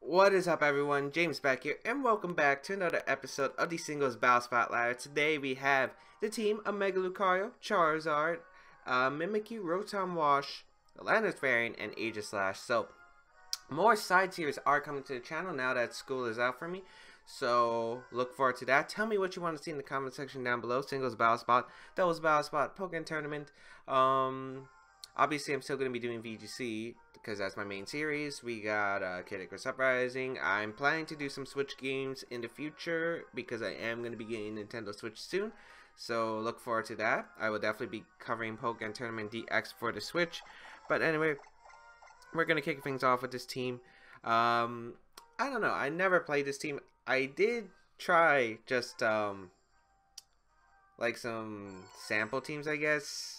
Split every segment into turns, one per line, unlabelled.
What is up, everyone? James Baek here, and welcome back to another episode of the Singles Battle Spotlight. Today we have the team of Mega Lucario, Charizard, Mimikyu, Rotom Wash, Landorus variant, and Aegislash. So, more side series are coming to the channel now that school is out for me. So, look forward to that. Tell me what you want to see in the comment section down below. Singles Battle Spot, Doubles Battle Spot, Pokemon Tournament. Obviously, I'm still going to be doing VGC because that's my main series. We got Kid Icarus Uprising. I'm planning to do some Switch games in the future because I am going to be getting Nintendo Switch soon. So look forward to that. I will definitely be covering Pokemon Tournament DX for the Switch. But anyway, we're going to kick things off with this team. I don't know. I never played this team. I did try just like some sample teams, I guess.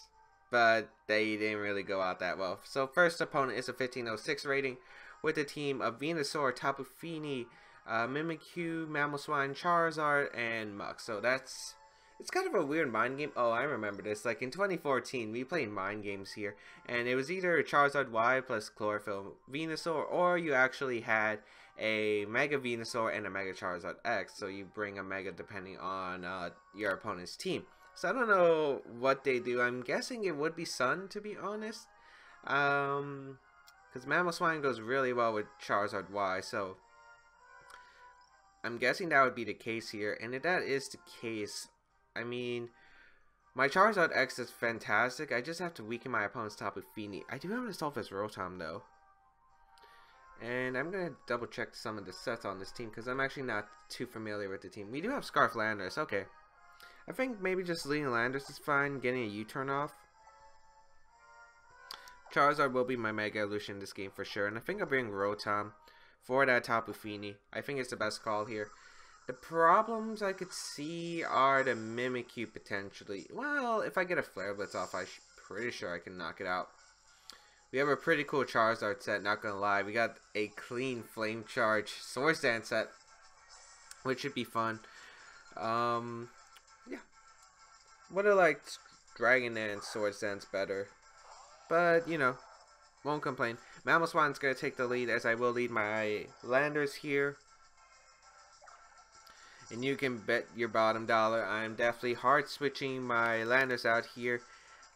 But they didn't really go out that well. So first opponent is a 1506 rating with a team of Venusaur, Tapu Fini, Mimikyu, Mamoswine, Charizard, and Muk. So it's kind of a weird mind game. Oh, I remember this. Like in 2014, we played mind games here, and it was either Charizard Y plus Chlorophyll Venusaur, or you actually had a Mega Venusaur and a Mega Charizard X. So you bring a Mega depending on your opponent's team. So I don't know what they do. I'm guessing it would be Sun, to be honest. Because Mamoswine goes really well with Charizard Y. So I'm guessing that would be the case here. And if that is the case, I mean, my Charizard X is fantastic. I just have to weaken my opponent's Tapu Fini. I do have an Assault Vest Rotom though. And I'm going to double check some of the sets on this team because I'm actually not too familiar with the team. We do have Scarf Landorus. Okay. I think maybe just leading Landorus is fine, getting a U-turn off. Charizard will be my Mega Evolution in this game for sure, and I think I'll bring Rotom for that Tapu Fini. I think it's the best call here. The problems I could see are the Mimikyu potentially. Well, if I get a Flare Blitz off, I'm pretty sure I can knock it out. We have a pretty cool Charizard set, not gonna lie. We got a clean Flame Charge Swords Dance set, which should be fun. Yeah. Would have liked Dragon Dance, Swords Dance better. But, you know, won't complain. Mamoswine's going to take the lead as I will lead my Landers here. And you can bet your bottom dollar I'm definitely hard switching my Landers out here.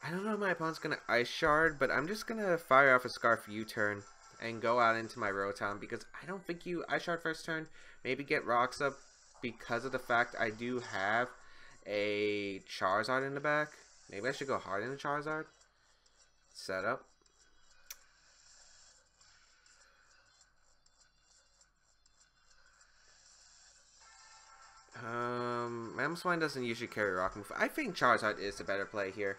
I don't know if my opponent's going to Ice Shard, but I'm just going to fire off a Scarf U-turn and go out into my Rotom because I don't think you Ice Shard first turn. Maybe get Rocks up because of the fact I do have a Charizard in the back. Maybe I should go hard in the Charizard. Set up. Mamoswine doesn't usually carry Rock Move. I think Charizard is the better play here.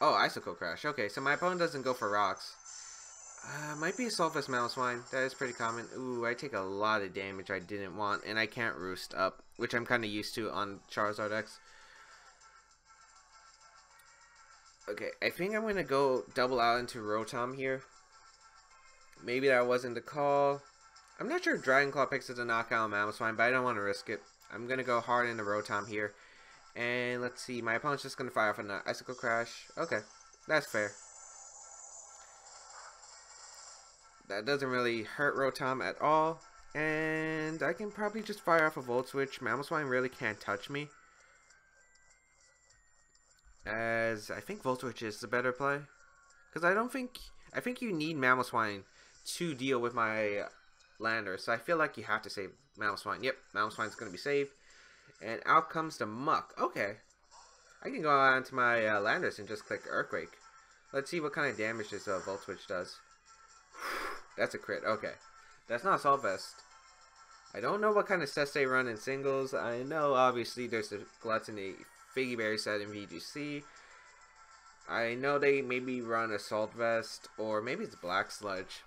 Oh, Icicle Crash. Okay, so my opponent doesn't go for rocks. Might be a Assault Vest Mamoswine. That is pretty common. Ooh, I take a lot of damage I didn't want, and I can't roost up, which I'm kind of used to on Charizard X. Okay, I think I'm going to go double out into Rotom here. Maybe that wasn't the call. I'm not sure if Dragon Claw picks it to knock out Mamoswine, but I don't want to risk it. I'm going to go hard into Rotom here. And let's see, my opponent's just going to fire off an Icicle Crash. Okay, that's fair. That doesn't really hurt Rotom at all. And I can probably just fire off a Volt Switch. Mamoswine really can't touch me. As I think Volt Switch is the better play. Because I think you need Mamoswine to deal with my Lander. So I feel like you have to save Mamoswine. Yep, Mamoswine's going to be saved. And out comes the Muk. Okay. I can go on to my Landers and just click Earthquake. Let's see what kind of damage this Volt Switch does. That's a crit. Okay. That's not Assault Vest. I don't know what kind of sets they run in singles. I know, obviously, there's the Gluttony Figgy Berry set in VGC. I know they maybe run Assault Vest, or maybe it's Black Sludge.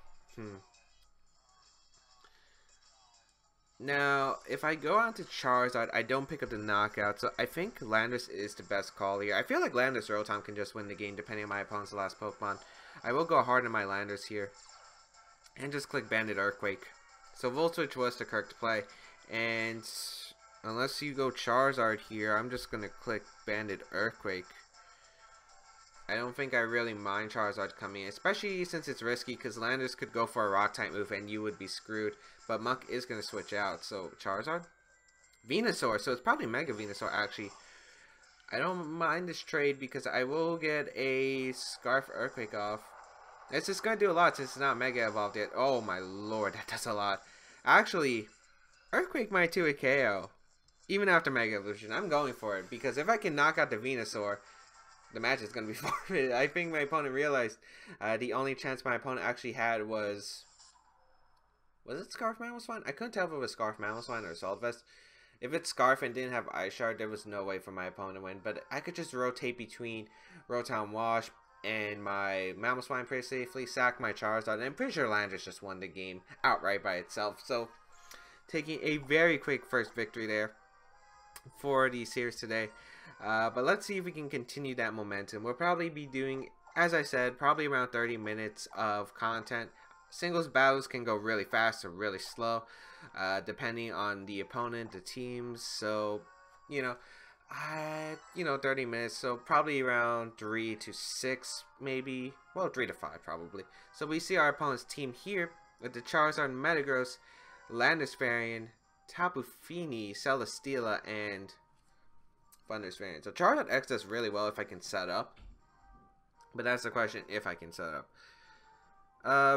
Now, if I go on to Charizard, I don't pick up the knockout, so I think Landorus is the best call here. I feel like Landorus Rotom can just win the game depending on my opponent's last Pokemon. I will go hard on my Landorus here. And just click Banded Earthquake. So Volt Switch was the correct play. And unless you go Charizard here, I'm just going to click Banded Earthquake. I don't think I really mind Charizard coming in, especially since it's risky because Landorus could go for a rock type move and you would be screwed. But Muck is going to switch out, so Charizard? Venusaur, so it's probably Mega Venusaur actually. I don't mind this trade because I will get a Scarf Earthquake off. It's just going to do a lot since it's not Mega Evolved yet. Oh my lord, that does a lot. Actually, Earthquake might do a KO. Even after Mega Evolution, I'm going for it. Because if I can knock out the Venusaur, the match is going to be forfeited. I think my opponent realized the only chance my opponent actually had was... Was it Scarf Mamoswine? I couldn't tell if it was Scarf Mamoswine or Assault Vest. If it's Scarf and didn't have Ice Shard, there was no way for my opponent to win. But I could just rotate between Rotom Wash and my Mamoswine pretty safely, sack my Charizard, and I'm pretty sure Landorus just won the game outright by itself. So, taking a very quick first victory there for the series today. But let's see if we can continue that momentum. We'll probably be doing, as I said, probably around 30 minutes of content. Singles battles can go really fast or really slow, depending on the opponent, the teams. So, you know, 30 minutes, so probably around 3 to 6, maybe, well, 3 to 5 probably. So we see our opponent's team here with the Charizard, Metagross, Landorus variant, Tapu Fini, Celesteela, and Thundurus variant. So Charizard X does really well if I can set up, but that's the question, if I can set up.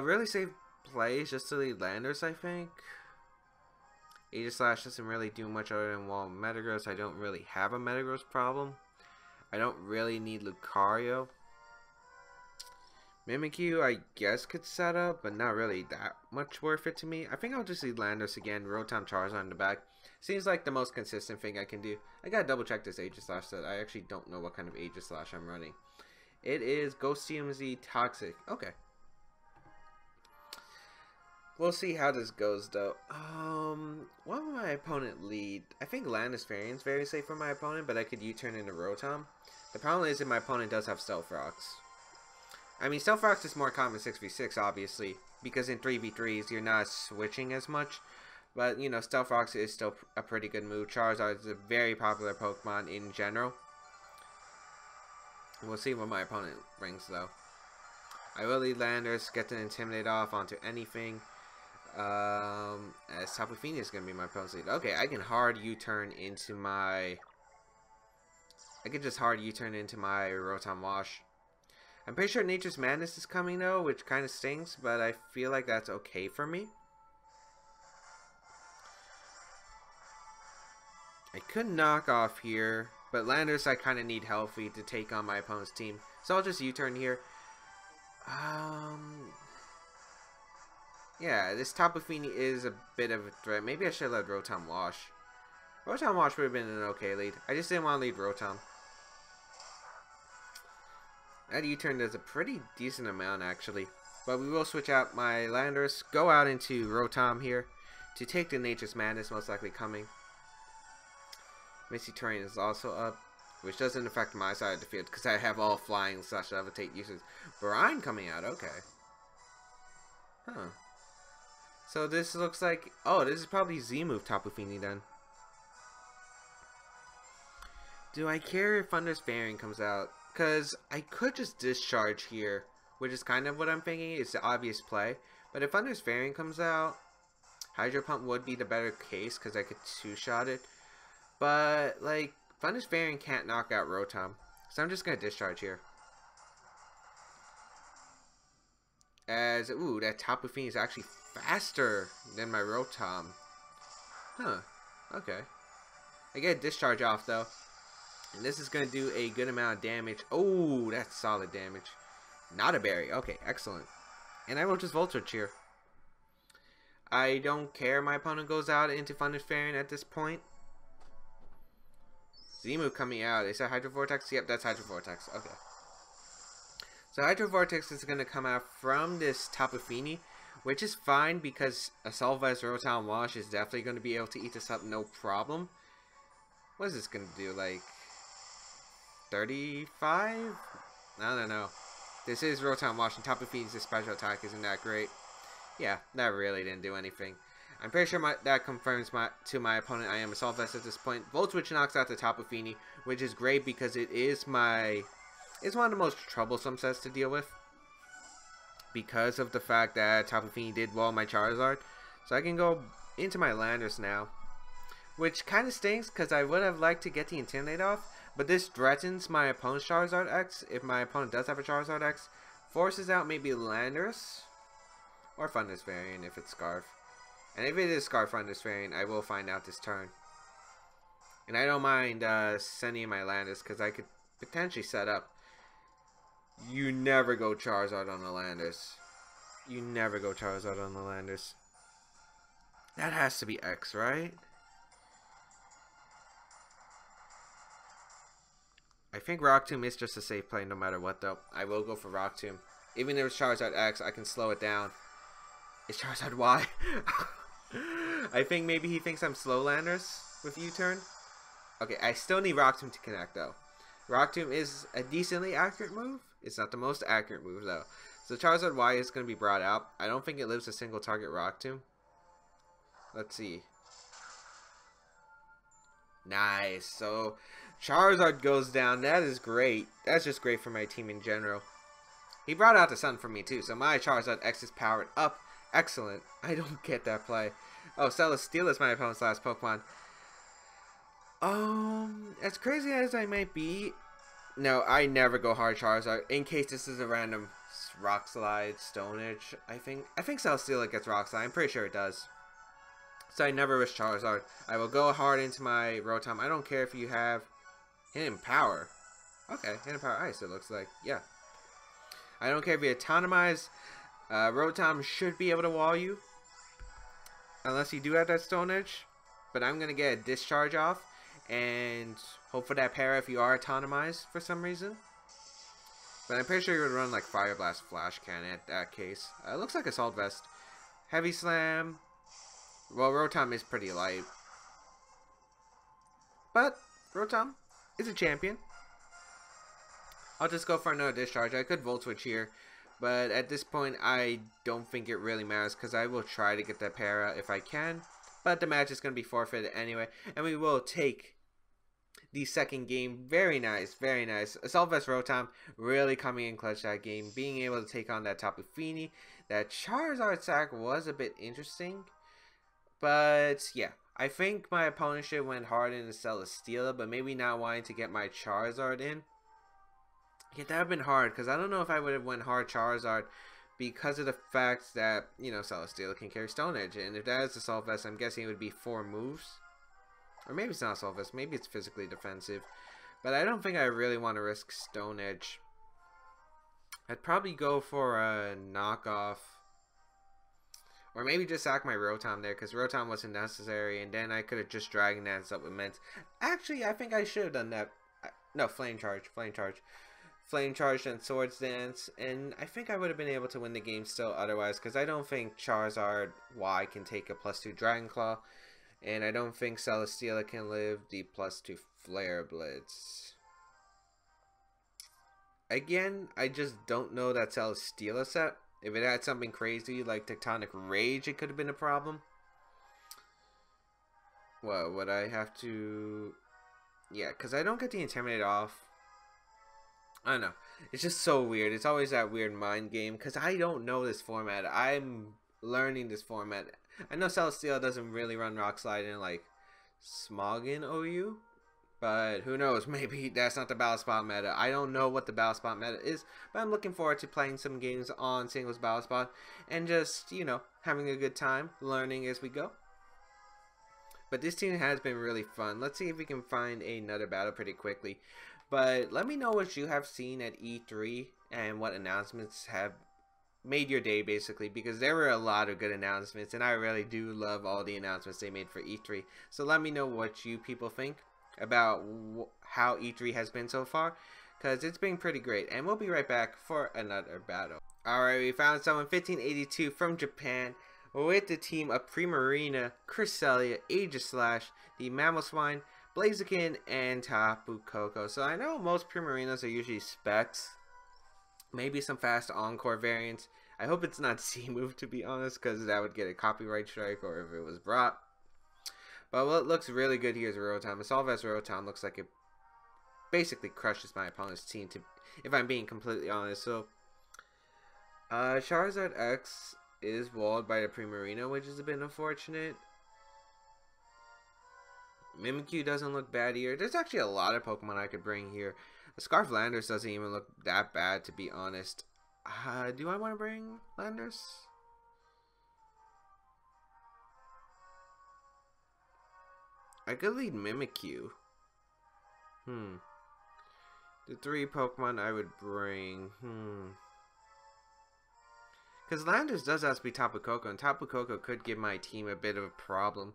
Really safe plays just to lead Landorus, I think. Aegislash doesn't really do much other than wall Metagross. I don't really have a Metagross problem. I don't really need Lucario. Mimikyu, I guess, could set up, but not really that much worth it to me. I think I'll just lead Landorus again, Rotom Charizard in the back. Seems like the most consistent thing I can do. I gotta double check this Aegislash that I actually don't know what kind of Aegislash I'm running. It is Ghost TMZ Toxic. Okay. We'll see how this goes, though. What will my opponent lead? I think Landorus variant's very safe for my opponent, but I could U-turn into Rotom. The problem is that my opponent does have Stealth Rocks. I mean, Stealth Rocks is more common 6v6, obviously, because in 3v3s, you're not switching as much. But, you know, Stealth Rocks is still a pretty good move. Charizard is a very popular Pokemon in general. We'll see what my opponent brings, though. I will lead Landorus, get to Intimidate off onto anything. As Tapu Fini is going to be my opponent's lead. Okay, I can hard U-turn into my... I could just hard U-turn into my Rotom Wash. I'm pretty sure Nature's Madness is coming, though, which kind of stings, but I feel like that's okay for me. I could knock off here, but Landorus I kind of need healthy to take on my opponent's team. So I'll just U-turn here. Yeah, this Tapu Fini is a bit of a threat. Maybe I should let Rotom Wash. Rotom Wash would have been an okay lead. I just didn't want to lead Rotom. That U-turn does a pretty decent amount, actually. But we will switch out my Landorus, go out into Rotom here to take the Nature's Madness, most likely coming. Misty Terrain is also up, which doesn't affect my side of the field because I have all flying / levitate uses. Brine coming out, okay. Huh. So this looks like... Oh, this is probably Z-move Tapu Fini then. Do I care if Thundurus variant comes out? Because I could just discharge here, which is kind of what I'm thinking. It's the obvious play. But if Thundurus variant comes out, Hydro Pump would be the better case because I could two-shot it. But, like, Thundurus variant can't knock out Rotom. So I'm just going to discharge here. As, ooh, that Tapu Fini is actually faster than my Rotom. Huh. Okay. I get a discharge off, though. And this is going to do a good amount of damage. Oh, that's solid damage. Not a berry. Okay, excellent. And I will just Voltage here. I don't care my opponent goes out into Thundurus variant at this point. Z-move coming out. Is that Hydro Vortex? Yep, that's Hydro Vortex. Okay. So Hydro Vortex is going to come out from this Tapu Fini, which is fine because a Salvez Rotom Wash is definitely going to be able to eat this up no problem. What is this going to do? Like 35? I don't know. This is Rotom Wash and Tapu Fini's special attack isn't that great. Yeah, that really didn't do anything. I'm pretty sure that confirms to my opponent I am a Assault Vest at this point. Volt Switch knocks out the Tapu Fini, which is great because it is my is one of the most troublesome sets to deal with, because of the fact that Tapu Fini did wall my Charizard. So I can go into my Landorus now, which kind of stinks because I would have liked to get the Intimidate off, but this threatens my opponent's Charizard X. If my opponent does have a Charizard X, forces out maybe Landorus or Thundurus variant if it's Scarf. And if it is Scarf Thundurus variant, I will find out this turn. And I don't mind sending in my Landorus because I could potentially set up. You never go Charizard on the Landorus. You never go Charizard on the Landorus. That has to be X, right? I think Rock Tomb is just a safe play no matter what, though. I will go for Rock Tomb. Even if it's Charizard X, I can slow it down. It's Charizard Y. I think maybe he thinks I'm slow Landorus with U-turn. Okay, I still need Rock Tomb to connect, though. Rock Tomb is a decently accurate move. It's not the most accurate move, though. So Charizard Y is going to be brought out. I don't think it lives a single target Rock Tomb. Let's see. Nice. So Charizard goes down. That is great. That's just great for my team in general. He brought out the sun for me, too. So my Charizard X is powered up. Excellent. I don't get that play. Oh, Celesteela is my opponent's last Pokemon. As crazy as I might be, no, I never go hard Charizard in case this is a random Rock Slide, Stone Edge. I think Celesteela gets Rock Slide. I'm pretty sure it does. So I never risk Charizard. I will go hard into my Rotom. I don't care if you have Hidden Power. Okay, Hidden Power Ice, it looks like. Yeah. I don't care if you autonomize. Rotom should be able to wall you. Unless you do have that Stone Edge. But I'm going to get a Discharge off. And hope for that para if you are autonomized for some reason. But I'm pretty sure you're going to run like Fire Blast, Flash Cannon at that case. It looks like Assault Vest. Heavy Slam. Well, Rotom is pretty light. But Rotom is a champion. I'll just go for another Discharge. I could Volt Switch here. But at this point, I don't think it really matters because I will try to get that para if I can. But the match is going to be forfeited anyway. And we will take the second game. Very nice, very nice. Assault Vest Rotom really coming in clutch that game. Being able to take on that Tapu Fini. That Charizard sack was a bit interesting. But yeah, I think my opponent should have went hard into Celesteela. But maybe not wanting to get my Charizard in. Yeah, that would have been hard. Because I don't know if I would have went hard Charizard. Because of the fact that, you know, Celesteela can carry Stone Edge. And if that is Assault Vest, I'm guessing it would be 4 moves. Or maybe it's not Assault Vest. Maybe it's physically defensive. But I don't think I really want to risk Stone Edge. I'd probably go for a knockoff. Or maybe just sack my Rotom there. Because Rotom wasn't necessary. And then I could have just Dragon Dance up with Mint. Actually, I think I should have done that. No, Flame Charge. Flame Charge. Flame Charge and Swords Dance, and I think I would have been able to win the game still otherwise, because I don't think Charizard Y can take a +2 Dragon Claw, and I don't think Celesteela can live the +2 Flare Blitz. Again, I just don't know that Celesteela set. If it had something crazy like Tectonic Rage, it could have been a problem. Well, would I have to... Yeah, because I don't get the Intimidate off. I don't know. It's just so weird. It's always that weird mind game because I don't know this format. I'm learning this format. I know Celesteela doesn't really run Rock Slide in like Smoggin OU, but who knows? Maybe that's not the Battle Spot meta. I don't know what the Battle Spot meta is, but I'm looking forward to playing some games on Singles Battle Spot and just, you know, having a good time, learning as we go. But this team has been really fun. Let's see if we can find another battle pretty quickly. But let me know what you have seen at E3 and what announcements have made your day, basically, because there were a lot of good announcements, and I really do love all the announcements they made for E3. So let me know what you people think about how E3 has been so far, because it's been pretty great. And we'll be right back for another battle. Alright, we found someone 1582 from Japan with the team of Primarina, Cresselia, Aegislash, the Mamoswine, Blaziken, and Tapu Koko. So I know most Primarinas are usually specs. Maybe some fast Encore variants. I hope it's not C-move, to be honest, because that would get a copyright strike or if it was brought. But what looks really good here is Rotom. Assault Vest Rotom looks like it basically crushes my opponent's team, if I'm being completely honest. So, Charizard X is walled by the Primarina, which is a bit unfortunate. Mimikyu doesn't look bad here. There's actually a lot of Pokemon I could bring here. The Scarf Landorus doesn't even look that bad, to be honest. Do I want to bring Landorus? I could lead Mimikyu. The 3 Pokemon I would bring. Because Landorus does have to be Tapu Koko, and Tapu Koko could give my team a bit of a problem.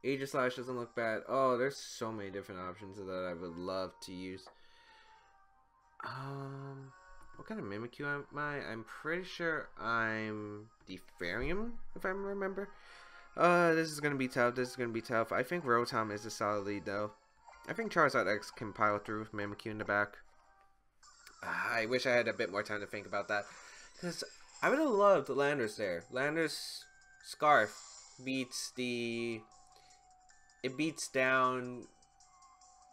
Aegislash doesn't look bad. Oh, there's so many different options that I would love to use. What kind of Mimikyu am I? I'm pretty sure I'm Defarium, if I remember. This is gonna be tough. This is gonna be tough. I think Rotom is a solid lead, though. I think Charizard X can pile through with Mimikyu in the back. I wish I had a bit more time to think about that, because I would have loved Landorus there. Landorus Scarf beats the... It beats down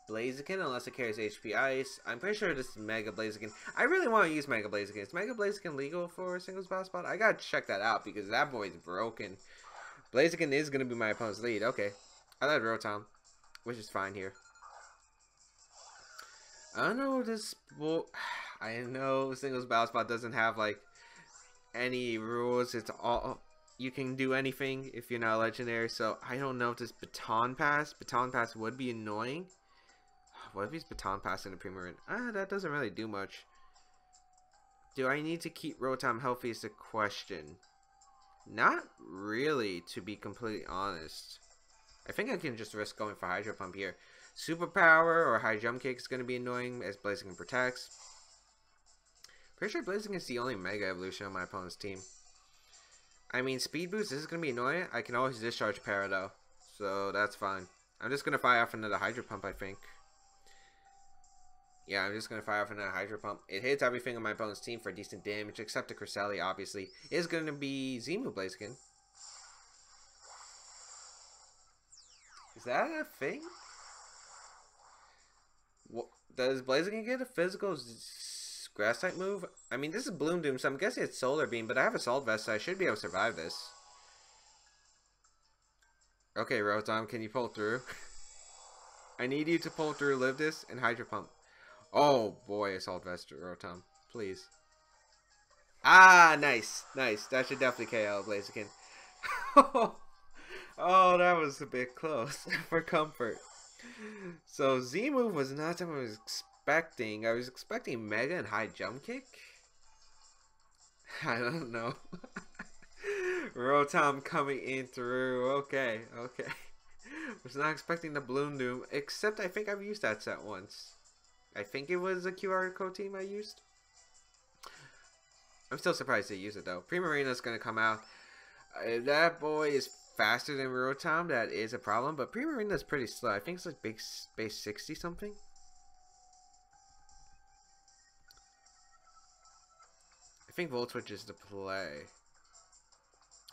Blaziken unless it carries HP Ice. I'm pretty sure this is Mega Blaziken. I really want to use Mega Blaziken. Is Mega Blaziken legal for singles battle spot? I gotta check that out because that boy's broken. Blaziken is gonna be my opponent's lead. Okay. I led Rotom, which is fine here. I don't know this. Well, I know singles battle spot doesn't have like any rules. It's all... You can do anything if you're not legendary, so I don't know if this Baton Pass would be annoying. What if he's Baton Pass in a Primarina? That doesn't really do much. Do I need to keep Rotom healthy is the question. Not really, to be completely honest. I think I can just risk going for Hydro Pump here. Superpower or High Jump Kick is going to be annoying as Blaziken protects. Pretty sure Blaziken is the only Mega Evolution on my opponent's team. I mean, Speed Boost, this is going to be annoying. I can always discharge Para, though. So, that's fine. I'm just going to fire off another Hydro Pump, I think. Yeah, I'm just going to fire off another Hydro Pump. It hits everything on my opponent's team for decent damage, except the Cresselia, obviously. It is going to be Z-move Blaziken. Is that a thing? What, does Blaziken get a physical Grass type move? I mean, this is Bloom Doom, so I'm guessing it's Solar Beam, but I have Assault Vest, so I should be able to survive this. Okay, Rotom, can you pull through? I need you to pull through, live this, and Hydro Pump. Oh boy, Assault Vest, Rotom. Please. Ah, nice. Nice. That should definitely KO Blaziken. Oh, that was a bit close for comfort. So, Z-move was not something I was expecting. I was expecting Mega and High Jump Kick. I don't know. Rotom coming in through. Okay, okay. Was not expecting the Bloom Doom, except I think I've used that set once. I think it was a QR code team I used. I'm still surprised they use it though. Primarina's gonna come out. That boy is faster than Rotom. That is a problem, but Primarina's pretty slow. I think it's like base 60 something. I think Volt Switch is the play.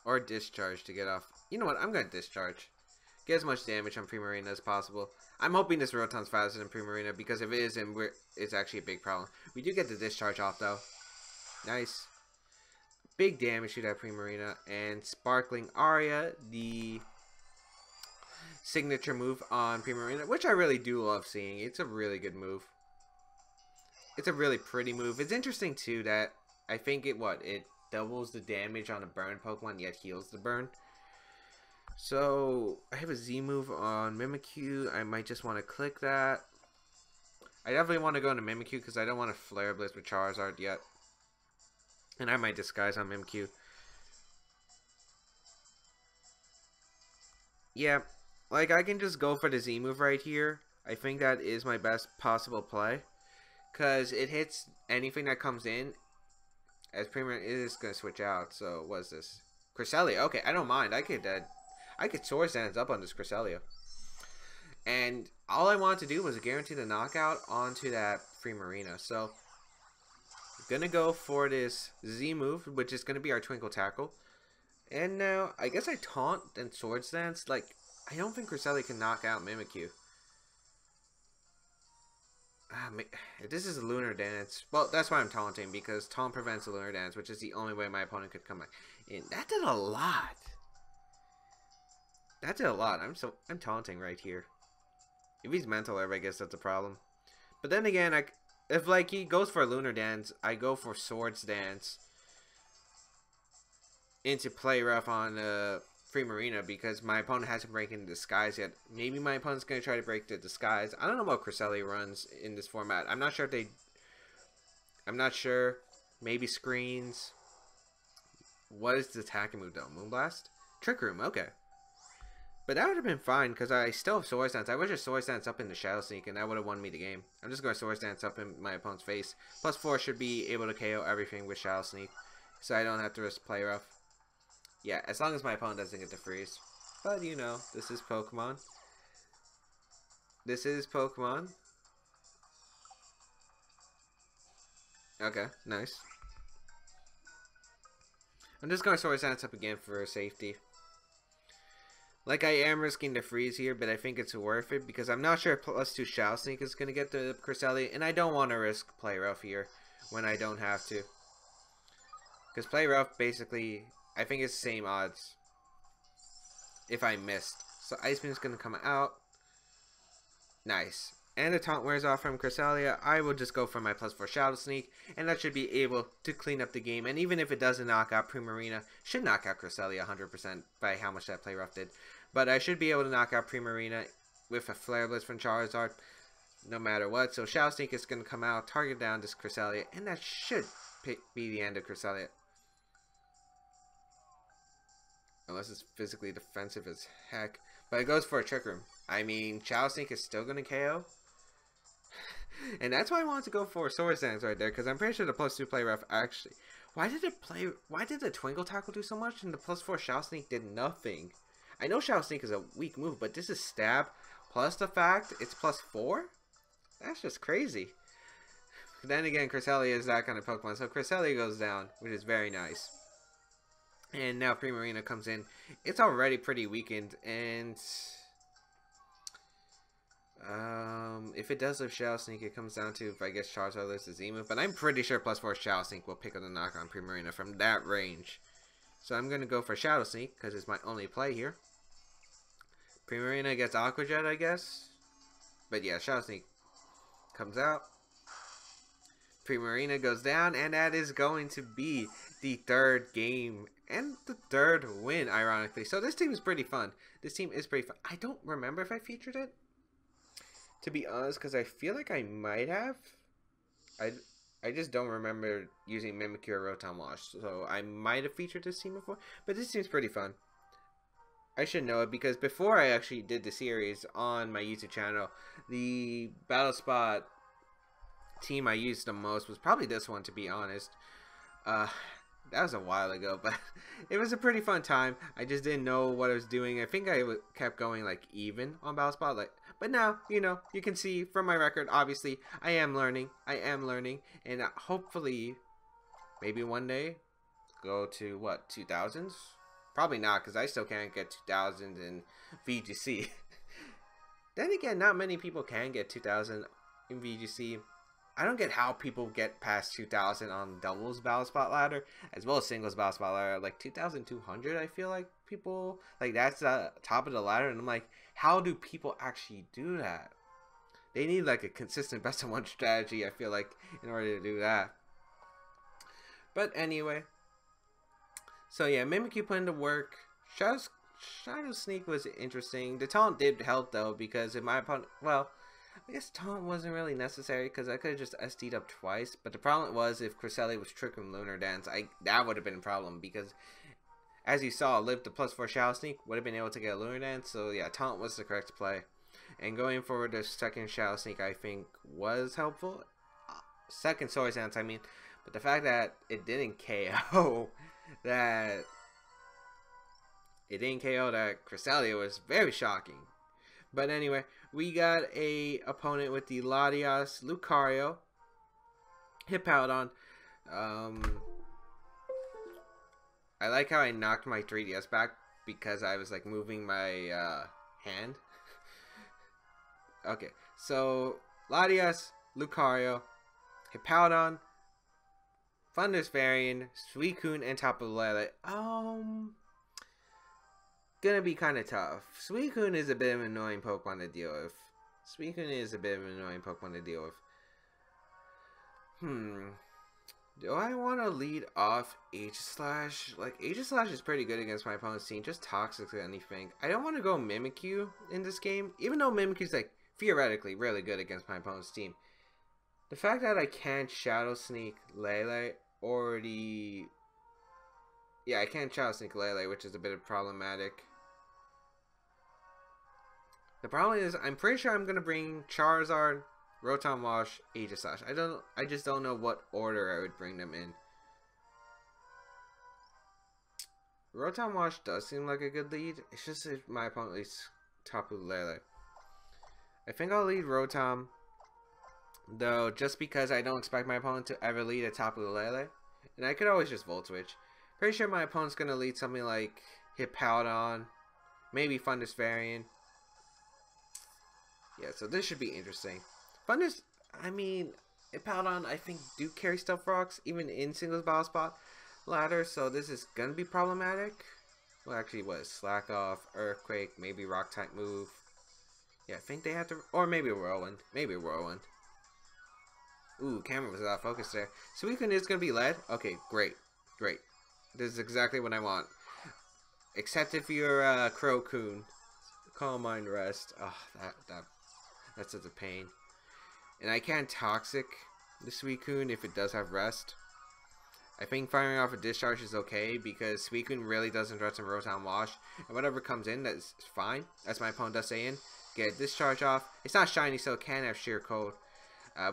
Or Discharge to get off. You know what? I'm going to Discharge. Get as much damage on Primarina as possible. I'm hoping this Rotom's faster than Primarina, because if it is, then it's actually a big problem. We do get the Discharge off, though. Nice. Big damage to that Primarina. And Sparkling Aria, the signature move on Primarina, which I really do love seeing. It's a really good move. It's a really pretty move. It's interesting, too, that I think it doubles the damage on a burn Pokemon, yet heals the burn. So, I have a Z move on Mimikyu. I might just want to click that. I definitely want to go into Mimikyu because I don't want to Flare Blitz with Charizard yet. And I might Disguise on Mimikyu. Yeah, like I can just go for the Z move right here. I think that is my best possible play. Because it hits anything that comes in. As Primarina is going to switch out, so what is this? Cresselia, okay, I don't mind. I could Swords Dance up on this Cresselia. And all I wanted to do was guarantee the knockout onto that Primarina. So, I'm going to go for this Z move, which is going to be our Twinkle Tackle. And now, I guess I Taunt and Swords Dance. Like, I don't think Cresselia can knock out Mimikyu. This is a Lunar Dance. Well, that's why I'm taunting, because taunt prevents a Lunar Dance, which is the only way my opponent could come back in. That did a lot. That did a lot. I'm taunting right here. If he's mental herb, I guess that's a problem. But then again, if like he goes for a Lunar Dance, I go for Swords Dance into play rough on Free Marina, because my opponent hasn't breaking the disguise yet. Maybe my opponent's gonna try to break the disguise. I don't know what Cresselia runs in this format. I'm not sure if they. I'm not sure. Maybe screens. What is the attacking move though? Moonblast? Trick Room. Okay. But that would have been fine, because I still have Swords Dance. I wish just Swords Dance up in the Shadow Sneak, and that would have won me the game. I'm just going to Swords Dance up in my opponent's face. +4 should be able to KO everything with Shadow Sneak, so I don't have to risk play rough. Yeah, as long as my opponent doesn't get to freeze. But, you know, this is Pokemon. This is Pokemon. Okay, nice. I'm just going to Swords Dance up again for safety. Like, I am risking the freeze here, but I think it's worth it, because I'm not sure if +2 Shadow Sneak is going to get the Cresselia, and I don't want to risk play rough here when I don't have to. Because play rough, basically, I think it's the same odds if I missed. So Ice Beam is going to come out. Nice. And the taunt wears off from Cresselia. I will just go for my +4 Shadow Sneak, and that should be able to clean up the game. And even if it doesn't knock out Primarina, should knock out Cresselia 100% by how much that play rough did. But I should be able to knock out Primarina with a Flare Blitz from Charizard, no matter what. So Shadow Sneak is going to come out, target down this Cresselia, and that should be the end of Cresselia. Unless it's physically defensive as heck. But it goes for a Trick Room. I mean, Shadow Sneak is still going to KO. And that's why I wanted to go for Swords Dance right there, because I'm pretty sure the +2 play rough actually. Why did the Twinkle Tackle do so much and the +4 Shadow Sneak did nothing? I know Shadow Sneak is a weak move, but this is stab plus the fact it's +4? That's just crazy. Then again, Cresselia is that kind of Pokemon, so Cresselia goes down, which is very nice. And now Primarina comes in. It's already pretty weakened, and if it does live Shadow Sneak, it comes down to if I guess Charizard lives the Z move. But I'm pretty sure +4 Shadow Sneak will pick up the knock on Primarina from that range. So I'm going to go for Shadow Sneak, because it's my only play here. Primarina gets Aqua Jet, I guess. But yeah, Shadow Sneak comes out. Primarina goes down, and that is going to be the third game and the third win, ironically. So this team is pretty fun. This team is pretty fun. I don't remember if I featured it, to be honest, because I feel like I might have. I just don't remember using Mimikyu or Rotom Wash, so I might have featured this team before. But this team's pretty fun. I should know it, because before I actually did the series on my YouTube channel, the Battle Spot team I used the most was probably this one, to be honest. That was a while ago, but it was a pretty fun time. I just didn't know what I was doing. I think I kept going like even on Battle Spot, but now, you know, you can see from my record, obviously, I am learning, and hopefully, maybe one day, go to, what, 2000s? Probably not, because I still can't get 2000 in VGC. Then again, not many people can get 2000 in VGC. I don't get how people get past 2000 on doubles Battle Spot ladder, as well as singles Battle Spot ladder. Like 2200, I feel like people, like that's the top of the ladder, and I'm like, how do people actually do that? They need like a consistent best of one strategy, I feel like, in order to do that. But anyway, so yeah, Mimikyu put into work. Shadow Sneak was interesting. The taunt did help though, because if my opponent, well, I guess taunt wasn't really necessary, because I could have just SD'd up twice. But the problem was, if Cresselia was tricking Lunar Dance, that would have been a problem, because as you saw, Live the +4 Shadow Sneak would have been able to get a Lunar Dance. So yeah, taunt was the correct play. And going forward, the second Shadow Sneak I think was helpful. Second Swords Dance, I mean. But the fact that it didn't KO that Cresselia was very shocking. But anyway, we got a opponent with the Latias, Lucario, Hippowdon. I like how I knocked my 3DS back because I was like moving my hand. Okay, so Latias, Lucario, Hippowdon, Thunderous Varian, Suicune, and Tapu Lele. Gonna be kind of tough. Suicune is a bit of an annoying Pokemon to deal with. Do I want to lead off Aegislash? Like, Aegislash is pretty good against my opponent's team. Just toxic to anything. I don't want to go Mimikyu in this game. Even though Mimikyu's, like, theoretically really good against my opponent's team. The fact that I can't Shadow Sneak Lele already... Yeah, I can't Shadow Sneak Lele, which is a bit problematic. The problem is, I'm pretty sure I'm going to bring Charizard, Rotom Wash, Aegislash. I just don't know what order I would bring them in. Rotom Wash does seem like a good lead. It's just if my opponent leads Tapu Lele. I think I'll lead Rotom, though, just because I don't expect my opponent to ever lead a Tapu Lele. And I could always just Volt Switch. Pretty sure my opponent's going to lead something like Hippowdon, maybe Thunderous Varian. Yeah, so this should be interesting. Thunderous, I mean, Hippowdon, I think, do carry Stealth Rocks, even in singles battle spot ladder, so this is gonna be problematic. Well, actually, what? Slack Off, Earthquake, maybe Rock type move. Yeah, I think they have to, or maybe Whirlwind. Ooh, camera was out of focus there. Suicune is gonna be led? Okay, great. This is exactly what I want. Except if you're Crocoon. Calm Mind Rest. Oh, that's such a pain. And I can't Toxic the Suicune if it does have Rest. I think firing off a Discharge is okay because Suicune really doesn't threaten Rotom Wash. And whatever comes in, that's fine. As my opponent does say in. Get Discharge off. It's not shiny, so it can have Sheer Cold.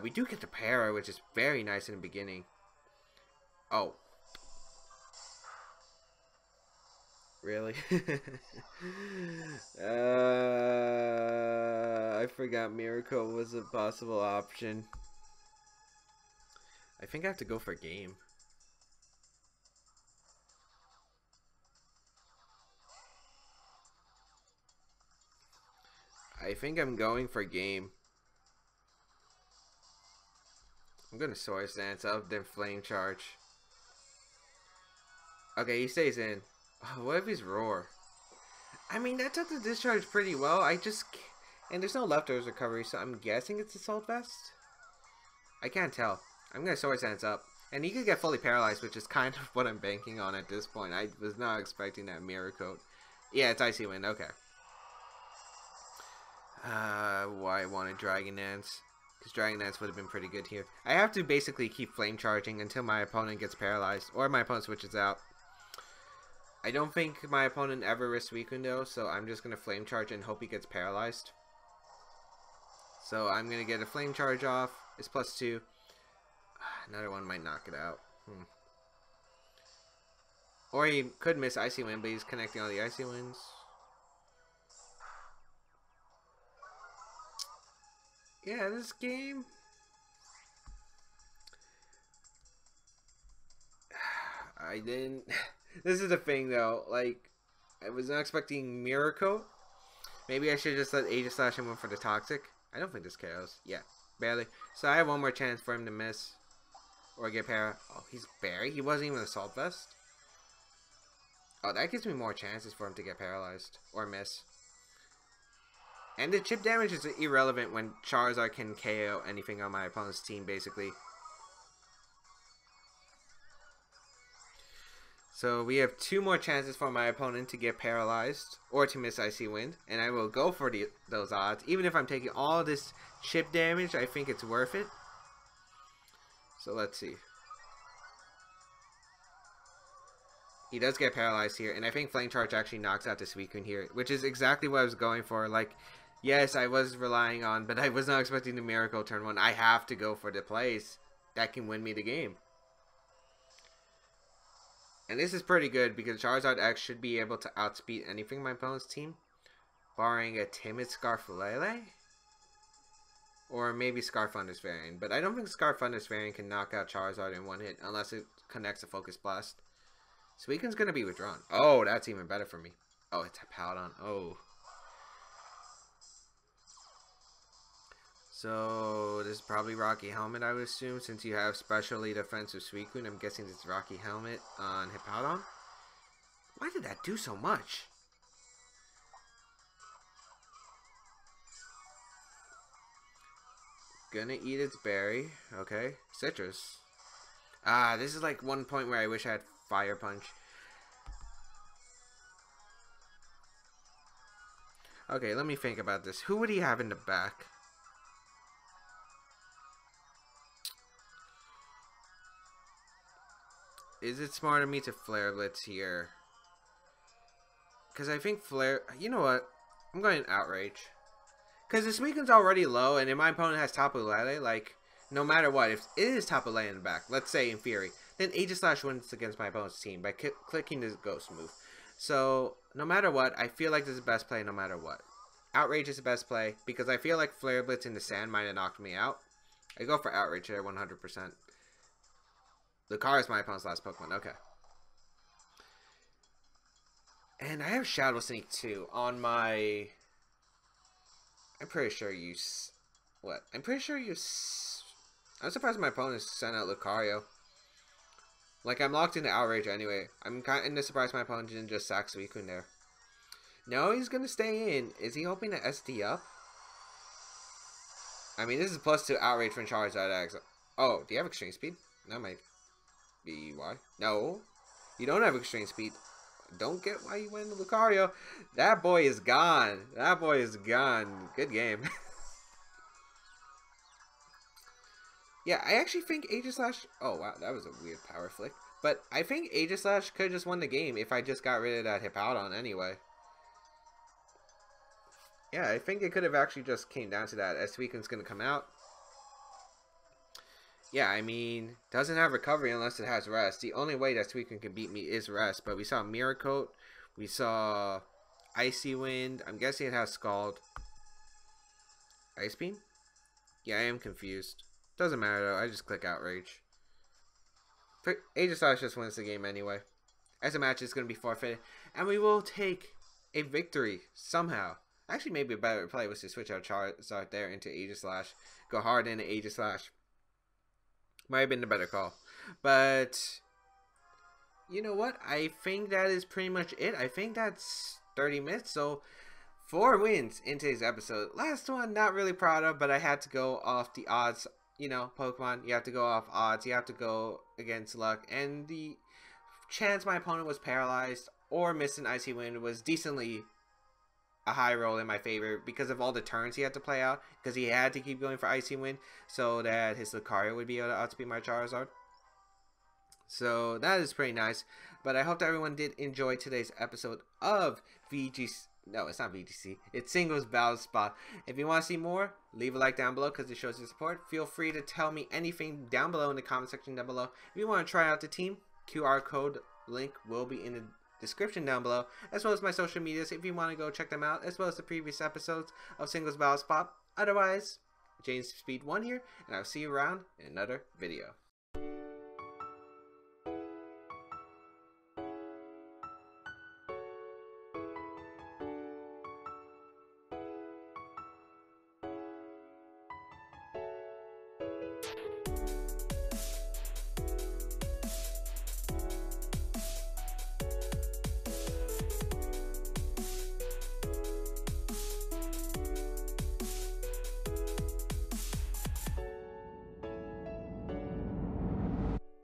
We do get the Para, which is very nice in the beginning. Oh. Really? I forgot Miracle was a possible option. I think I have to go for game. I think I'm going for game. I'm gonna Source Dance up, then Flame Charge. Okay, he stays in. Oh, what if he's Roar? I mean, that took the Discharge pretty well. And there's no leftovers recovery, so I'm guessing it's Assault Vest? I can't tell. I'm gonna Source Dance up. And he could get fully paralyzed, which is kind of what I'm banking on at this point. I was not expecting that Mirror Coat. Yeah, it's Icy Wind, okay. Why I wanted Dragon Dance? Because Dragon Dance would have been pretty good here. I have to basically keep Flame Charging until my opponent gets paralyzed, or my opponent switches out. I don't think my opponent ever risks Suicune though, so I'm just going to Flame Charge and hope he gets paralyzed. So I'm going to get a Flame Charge off. It's +2. Another one might knock it out. Or he could miss Icy Wind, but he's connecting all the Icy Winds. Yeah, this game... I didn't... This is the thing, though. Like, I was not expecting Miracle. Maybe I should just let Aegislash him win for the Toxic. I don't think this KOs. Yeah, barely. So I have one more chance for him to miss. Or get para. Oh, he's Barry? He wasn't even Assault Vest? Oh, that gives me more chances for him to get paralyzed. Or miss. And the chip damage is irrelevant when Charizard can KO anything on my opponent's team, basically. So we have 2 more chances for my opponent to get paralyzed or to miss Icy Wind. And I will go for those odds. Even if I'm taking all this chip damage, I think it's worth it. So let's see. He does get paralyzed here. And I think Flame Charge actually knocks out the Suicune here. Which is exactly what I was going for. Like, yes, I was relying on, but I was not expecting the Miracle turn 1. I have to go for the plays that can win me the game. And this is pretty good because Charizard X should be able to outspeed anything in my opponent's team. Barring a timid Scarfalele. Or maybe Scarfthunder's variant. But I don't think Scarfthunder's variant can knock out Charizard in one hit unless it connects a Focus Blast. Suicune's going to be withdrawn. Oh, that's even better for me. Oh, it's a Hippowdon. Oh. So this is probably Rocky Helmet, I would assume, since you have specially defensive Suicune. I'm guessing it's Rocky Helmet on Hippowdon. Why did that do so much? Gonna eat its berry. Okay. Citrus. Ah, this is like one point where I wish I had Fire Punch. Okay, let me think about this. Who would he have in the back? Is it smart of me to Flare Blitz here? Because I think Flare... You know what? I'm going Outrage. Because the Suicune's already low, and if my opponent has Tapu Lele, like, no matter what, if it is Tapu Lele in the back, let's say in theory, then Aegislash wins against my opponent's team by clicking the Ghost move. So, no matter what, I feel like this is the best play no matter what. Outrage is the best play, because I feel like Flare Blitz in the sand might have knocked me out. I go for Outrage there, 100%. Lucario is my opponent's last Pokemon, okay. And I have Shadow Sneak too on my... I'm pretty sure you... What? I'm pretty sure you... I'm surprised my opponent sent out Lucario. Like, I'm locked into Outrage anyway. I'm kind of surprised my opponent didn't just sack Suicune there. No, he's going to stay in. Is he hoping to SD up? I mean, this is +2 Outrage from Charizard X. Oh, do you have Extreme Speed? That might be why. No, you don't have Extreme Speed. Don't get why you went to Lucario. That boy is gone. That boy is gone. Good game. Yeah, I actually think Aegislash... Oh, wow, that was a weird power flick. But I think Aegislash could have just won the game if I just got rid of that Hippowdon anyway. Yeah, I think it could have actually just came down to that. As Suicune's going to come out. Yeah, I mean, doesn't have recovery unless it has rest. The only way that Suicune can beat me is rest. But we saw Mirror Coat. We saw Icy Wind. I'm guessing it has Scald. Ice Beam? Yeah, I am confused. Doesn't matter though. I just click Outrage. Aegislash just wins the game anyway. As a match, it's going to be forfeited. And we will take a victory somehow. Actually, maybe a better play was to switch out Charizard there into Aegislash. Go hard into Aegislash. Might have been the better call. But, you know what? I think that is pretty much it. I think that's 30 minutes. So, 4 wins in today's episode. Last one, not really proud of, but I had to go off the odds. You know, Pokemon, you have to go off odds. You have to go against luck. And the chance my opponent was paralyzed or missed an Icy Wind was decently a high roll in my favor because of all the turns he had to play out, because he had to keep going for Icy Wind so that his Lucario would be able to outspeed my Charizard. So that is pretty nice. But I hope that everyone did enjoy today's episode of VGC. No, it's not VGC. It's Singles Battle Spot. If you want to see more, leave a like down below because it shows your support. Feel free to tell me anything down below in the comment section down below. If you want to try out the team, QR code link will be in the description down below, as well as my social medias if you want to go check them out, as well as the previous episodes of Singles Battle Spot. Otherwise, James Speed 1 here, and I'll see you around in another video.